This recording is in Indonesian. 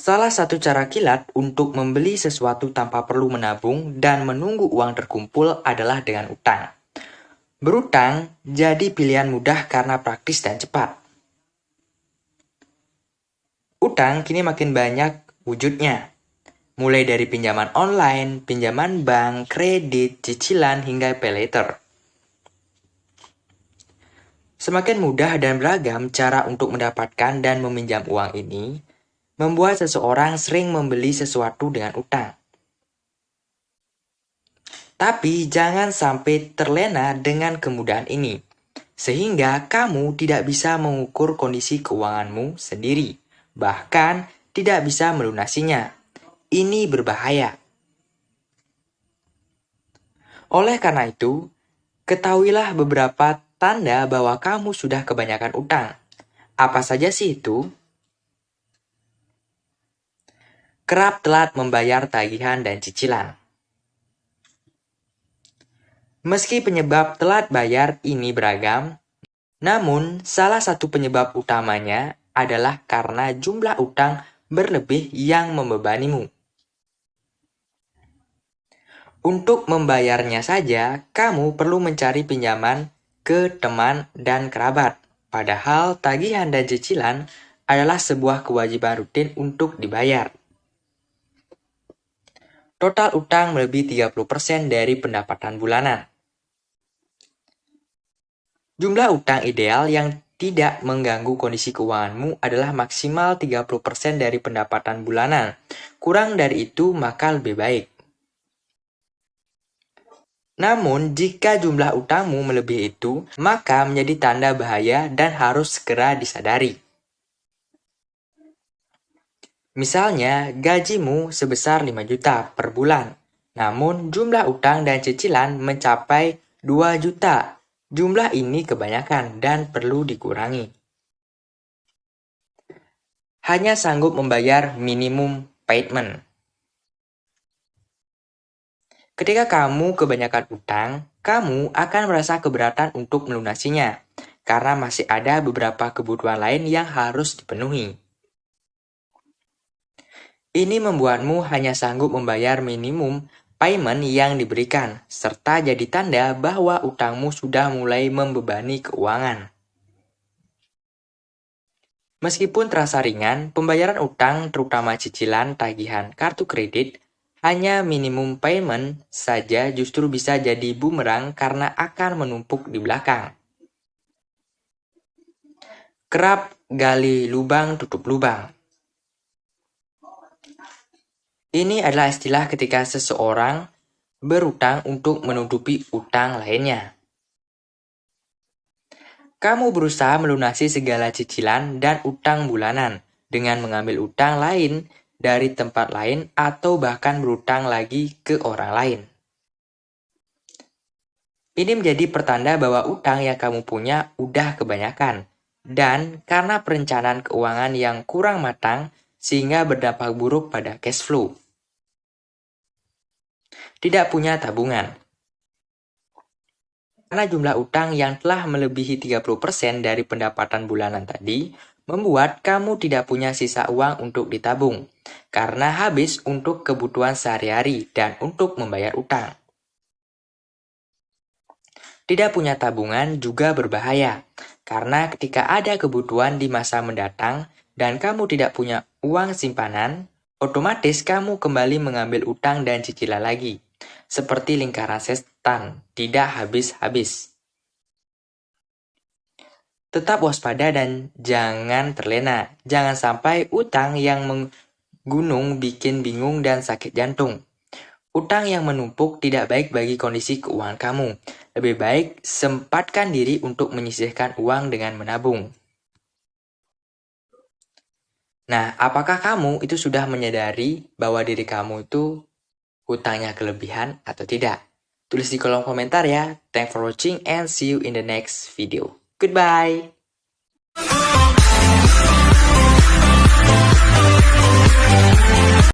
Salah satu cara kilat untuk membeli sesuatu tanpa perlu menabung dan menunggu uang terkumpul adalah dengan utang. Berutang jadi pilihan mudah karena praktis dan cepat. Utang kini makin banyak wujudnya, mulai dari pinjaman online, pinjaman bank, kredit, cicilan, hingga pay later. Semakin mudah dan beragam cara untuk mendapatkan dan meminjam uang ini, membuat seseorang sering membeli sesuatu dengan utang. Tapi jangan sampai terlena dengan kemudahan ini, sehingga kamu tidak bisa mengukur kondisi keuanganmu sendiri, bahkan tidak bisa melunasinya. Ini berbahaya. Oleh karena itu, ketahuilah beberapa tanda bahwa kamu sudah kebanyakan utang. Apa saja sih itu? Kerap telat membayar tagihan dan cicilan. Meski penyebab telat bayar ini beragam, namun salah satu penyebab utamanya adalah karena jumlah utang berlebih yang membebanimu. Untuk membayarnya saja, kamu perlu mencari pinjaman ke teman dan kerabat. Padahal tagihan dan cicilan adalah sebuah kewajiban rutin untuk dibayar. Total utang melebihi 30% dari pendapatan bulanan. Jumlah utang ideal yang tidak mengganggu kondisi keuanganmu adalah maksimal 30% dari pendapatan bulanan. Kurang dari itu maka lebih baik. Namun, jika jumlah utangmu melebihi itu, maka menjadi tanda bahaya dan harus segera disadari. Misalnya, gajimu sebesar 5 juta per bulan, namun jumlah utang dan cicilan mencapai 2 juta. Jumlah ini kebanyakan dan perlu dikurangi. Hanya sanggup membayar minimum payment. Ketika kamu kebanyakan utang, kamu akan merasa keberatan untuk melunasinya, karena masih ada beberapa kebutuhan lain yang harus dipenuhi. Ini membuatmu hanya sanggup membayar minimum payment yang diberikan, serta jadi tanda bahwa utangmu sudah mulai membebani keuangan. Meskipun terasa ringan, pembayaran utang, terutama cicilan, tagihan, kartu kredit, hanya minimum payment saja justru bisa jadi bumerang karena akan menumpuk di belakang. Kerap gali lubang tutup lubang. Ini adalah istilah ketika seseorang berutang untuk menutupi utang lainnya. Kamu berusaha melunasi segala cicilan dan utang bulanan dengan mengambil utang lain dari tempat lain atau bahkan berutang lagi ke orang lain. Ini menjadi pertanda bahwa utang yang kamu punya udah kebanyakan, dan karena perencanaan keuangan yang kurang matang sehingga berdampak buruk pada cash flow. Tidak punya tabungan. Karena jumlah utang yang telah melebihi 30% dari pendapatan bulanan tadi, membuat kamu tidak punya sisa uang untuk ditabung, karena habis untuk kebutuhan sehari-hari dan untuk membayar utang. Tidak punya tabungan juga berbahaya, karena ketika ada kebutuhan di masa mendatang dan kamu tidak punya uang simpanan, otomatis kamu kembali mengambil utang dan cicilan lagi. Seperti lingkaran setan, tidak habis-habis. Tetap waspada dan jangan terlena. Jangan sampai utang yang menggunung bikin bingung dan sakit jantung. Utang yang menumpuk tidak baik bagi kondisi keuangan kamu. Lebih baik sempatkan diri untuk menyisihkan uang dengan menabung. Nah, apakah kamu itu sudah menyadari bahwa diri kamu itu hutangnya kelebihan atau tidak? Tulis di kolom komentar ya. Thanks for watching and see you in the next video. Goodbye!